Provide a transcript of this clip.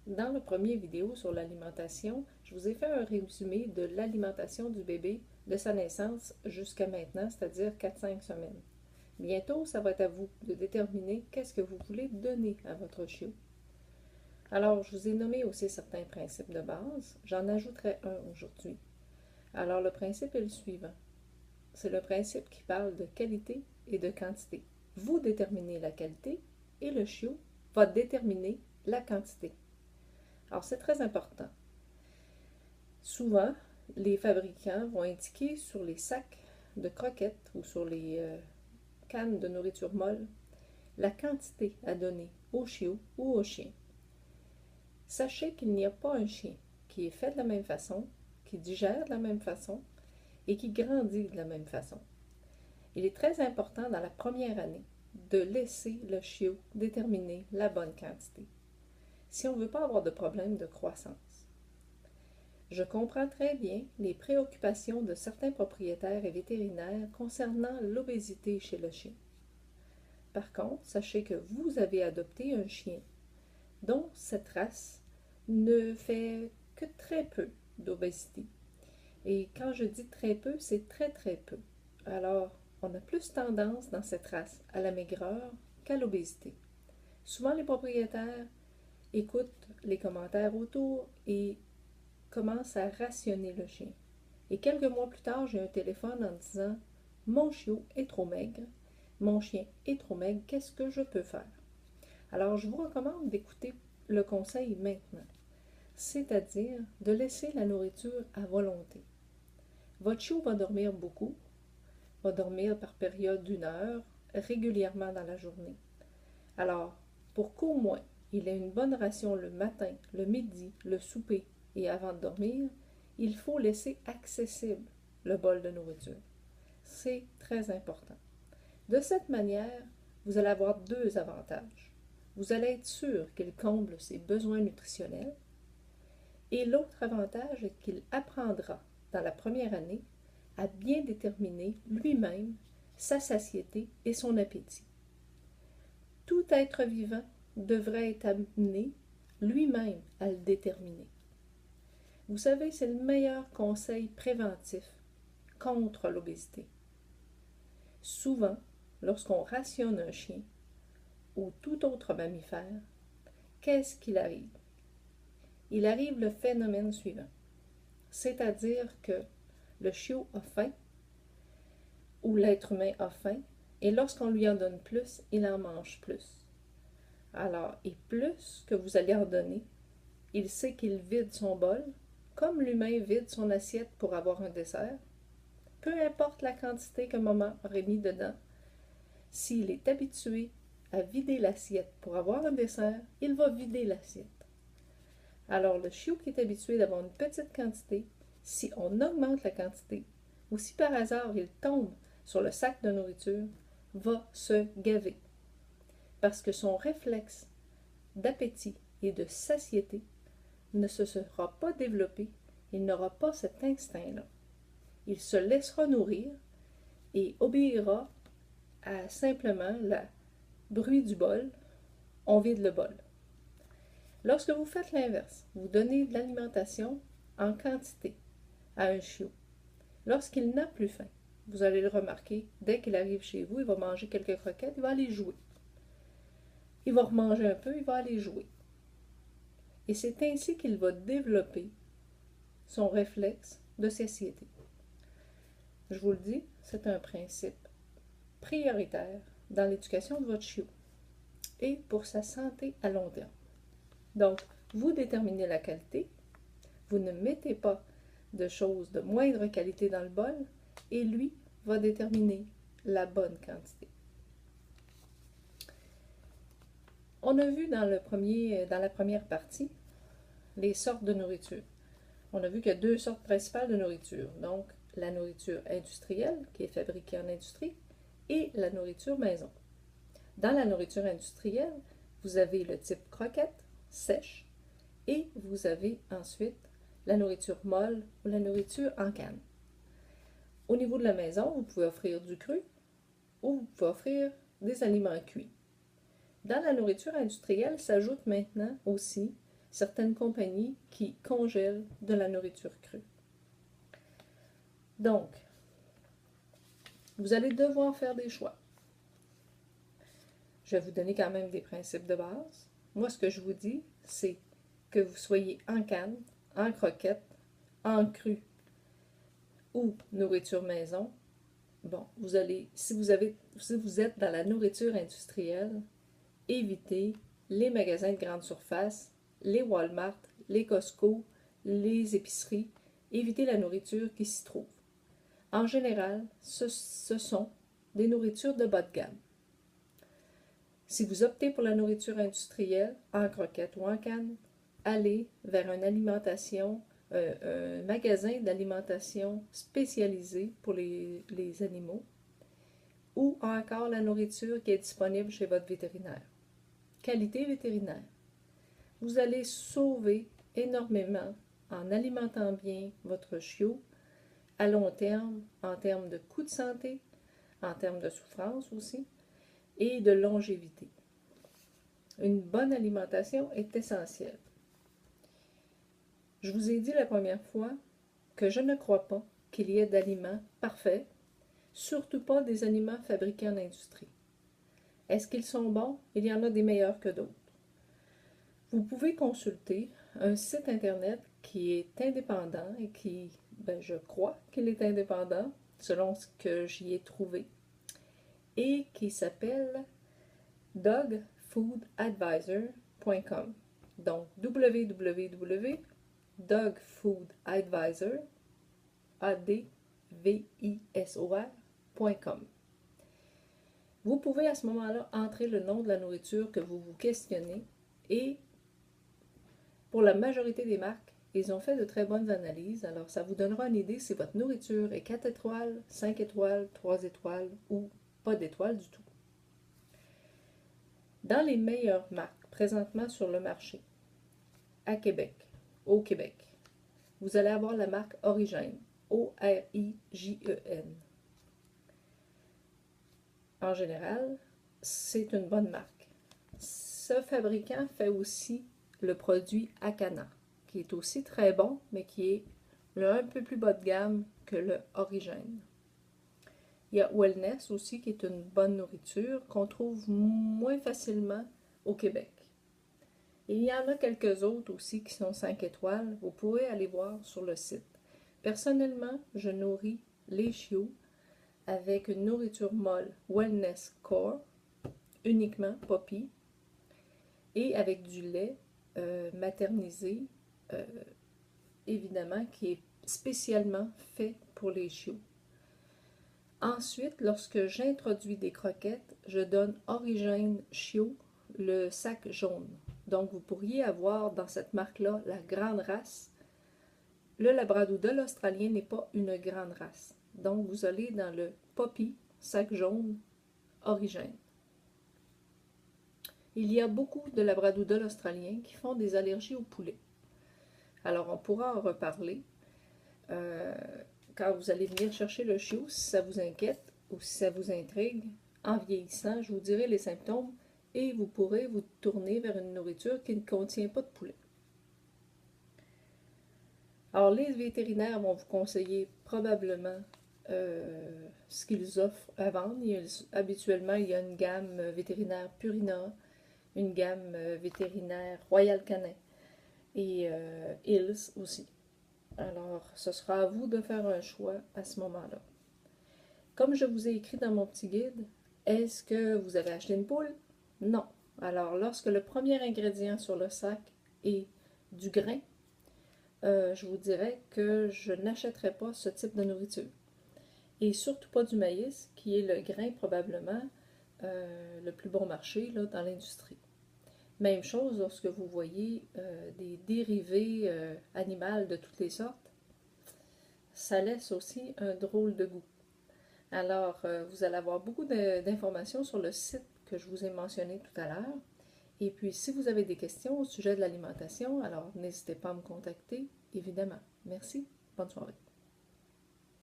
Dans le premier vidéo sur l'alimentation, je vous ai fait un résumé de l'alimentation du bébé de sa naissance jusqu'à maintenant, c'est-à-dire 4-5 semaines. Bientôt, ça va être à vous de déterminer qu'est-ce que vous voulez donner à votre chiot. Alors, je vous ai nommé aussi certains principes de base. J'en ajouterai un aujourd'hui. Alors, le principe est le suivant. C'est le principe qui parle de qualité et de quantité. Vous déterminez la qualité et le chiot va déterminer la quantité. Alors, c'est très important. Souvent, les fabricants vont indiquer sur les sacs de croquettes ou sur les cannes de nourriture molle la quantité à donner au chiot ou au chien. Sachez qu'il n'y a pas un chien qui est fait de la même façon, qui digère de la même façon et qui grandit de la même façon. Il est très important dans la première année de laisser le chiot déterminer la bonne quantité, si on ne veut pas avoir de problème de croissance. Je comprends très bien les préoccupations de certains propriétaires et vétérinaires concernant l'obésité chez le chien. Par contre, sachez que vous avez adopté un chien dont cette race ne fait que très peu d'obésité. Et quand je dis très peu, c'est très très peu. Alors, on a plus tendance dans cette race à la maigreur qu'à l'obésité. Souvent, les propriétaires écoutent les commentaires autour et commencent à rationner le chien. Et quelques mois plus tard, j'ai un téléphone en disant « Mon chiot est trop maigre, mon chien est trop maigre, qu'est-ce que je peux faire? » Alors, je vous recommande d'écouter le conseil maintenant, c'est-à-dire de laisser la nourriture à volonté. Votre chiot va dormir beaucoup, va dormir par période d'une heure, régulièrement dans la journée. Alors, pour qu'au moins il ait une bonne ration le matin, le midi, le souper et avant de dormir, il faut laisser accessible le bol de nourriture. C'est très important. De cette manière, vous allez avoir deux avantages. Vous allez être sûr qu'il comble ses besoins nutritionnels et l'autre avantage est qu'il apprendra dans la première année à bien déterminer lui-même sa satiété et son appétit. Tout être vivant devrait être amené lui-même à le déterminer. Vous savez, c'est le meilleur conseil préventif contre l'obésité. Souvent, lorsqu'on rationne un chien ou tout autre mammifère, qu'est-ce qu'il arrive? Il arrive le phénomène suivant, c'est-à-dire que le chiot a faim ou l'être humain a faim et lorsqu'on lui en donne plus, il en mange plus. Alors, et plus que vous allez en donner, il sait qu'il vide son bol, comme l'humain vide son assiette pour avoir un dessert. Peu importe la quantité que maman aurait mis dedans, s'il est habitué à vider l'assiette pour avoir un dessert, il va vider l'assiette. Alors le chiot qui est habitué d'avoir une petite quantité, si on augmente la quantité, ou si par hasard il tombe sur le sac de nourriture, va se gaver. Parce que son réflexe d'appétit et de satiété ne se sera pas développé, il n'aura pas cet instinct-là. Il se laissera nourrir et obéira à simplement le bruit du bol, on vide le bol. Lorsque vous faites l'inverse, vous donnez de l'alimentation en quantité à un chiot. Lorsqu'il n'a plus faim, vous allez le remarquer, dès qu'il arrive chez vous, il va manger quelques croquettes, il va aller jouer. Il va remanger un peu, il va aller jouer. Et c'est ainsi qu'il va développer son réflexe de satiété. Je vous le dis, c'est un principe prioritaire dans l'éducation de votre chiot et pour sa santé à long terme. Donc, vous déterminez la qualité, vous ne mettez pas de choses de moindre qualité dans le bol et lui va déterminer la bonne quantité. On a vu dans la première partie les sortes de nourriture. On a vu qu'il y a deux sortes principales de nourriture. Donc, la nourriture industrielle, qui est fabriquée en industrie, et la nourriture maison. Dans la nourriture industrielle, vous avez le type croquette, sèche, et vous avez ensuite la nourriture molle ou la nourriture en canne. Au niveau de la maison, vous pouvez offrir du cru ou vous pouvez offrir des aliments cuits. Dans la nourriture industrielle s'ajoute maintenant aussi certaines compagnies qui congèlent de la nourriture crue. Donc, vous allez devoir faire des choix. Je vais vous donner quand même des principes de base. Moi, ce que je vous dis, c'est que vous soyez en canne, en croquette, en cru ou nourriture maison. Bon, si vous êtes dans la nourriture industrielle, évitez les magasins de grande surface, les Walmart, les Costco, les épiceries. Évitez la nourriture qui s'y trouve. En général, ce sont des nourritures de bas de gamme. Si vous optez pour la nourriture industrielle, en croquette ou en canne, allez vers un magasin d'alimentation spécialisé pour les animaux, ou encore la nourriture qui est disponible chez votre vétérinaire. Qualité vétérinaire. Vous allez sauver énormément en alimentant bien votre chiot à long terme, en termes de coût de santé, en termes de souffrance aussi, et de longévité. Une bonne alimentation est essentielle. Je vous ai dit la première fois que je ne crois pas qu'il y ait d'aliments parfaits, surtout pas des aliments fabriqués en industrie. Est-ce qu'ils sont bons? Il y en a des meilleurs que d'autres. Vous pouvez consulter un site internet qui est indépendant et qui, je crois qu'il est indépendant selon ce que j'y ai trouvé, et qui s'appelle dogfoodadvisor.com. Donc www.dogfoodadvisor.com. Vous pouvez à ce moment-là entrer le nom de la nourriture que vous vous questionnez, et pour la majorité des marques, ils ont fait de très bonnes analyses, alors ça vous donnera une idée si votre nourriture est 4 étoiles, 5 étoiles, 3 étoiles ou pas d'étoiles du tout. Dans les meilleures marques présentement sur le marché, au Québec, vous allez avoir la marque Origène, O-R-I-J-E-N. En général, c'est une bonne marque. Ce fabricant fait aussi le produit Acana, qui est aussi très bon, mais qui est un peu plus bas de gamme que le Origène. Il y a Wellness aussi, qui est une bonne nourriture qu'on trouve moins facilement au Québec. Et il y en a quelques autres aussi qui sont 5 étoiles. Vous pourrez aller voir sur le site. Personnellement, je nourris les chiots avec une nourriture molle Wellness Core, uniquement Poppy, et avec du lait maternisé, évidemment, qui est spécialement fait pour les chiots. Ensuite, lorsque j'introduis des croquettes, je donne Origène Chiot, le sac jaune. Donc, vous pourriez avoir dans cette marque-là la grande race. Le labradoodle australien n'est pas une grande race. Donc, vous allez dans le Poppy, sac jaune, Origène. Il y a beaucoup de labradoodles australiens qui font des allergies au poulet. Alors, on pourra en reparler quand vous allez venir chercher le chiot, si ça vous inquiète ou si ça vous intrigue. En vieillissant, je vous dirai les symptômes et vous pourrez vous tourner vers une nourriture qui ne contient pas de poulet. Alors, les vétérinaires vont vous conseiller probablement ce qu'ils offrent à vendre. Habituellement, il y a une gamme vétérinaire Purina, une gamme vétérinaire Royal Canin et Hills aussi. Alors, ce sera à vous de faire un choix à ce moment-là. Comme je vous ai écrit dans mon petit guide, est-ce que vous avez acheté une poule? Non. Alors, lorsque le premier ingrédient sur le sac est du grain, je vous dirais que je n'achèterai pas ce type de nourriture. Et surtout pas du maïs, qui est le grain probablement le plus bon marché là, dans l'industrie. Même chose lorsque vous voyez des dérivés animaux de toutes les sortes, ça laisse aussi un drôle de goût. Alors, vous allez avoir beaucoup d'informations sur le site que je vous ai mentionné tout à l'heure. Et puis, si vous avez des questions au sujet de l'alimentation, alors n'hésitez pas à me contacter, évidemment. Merci, bonne soirée.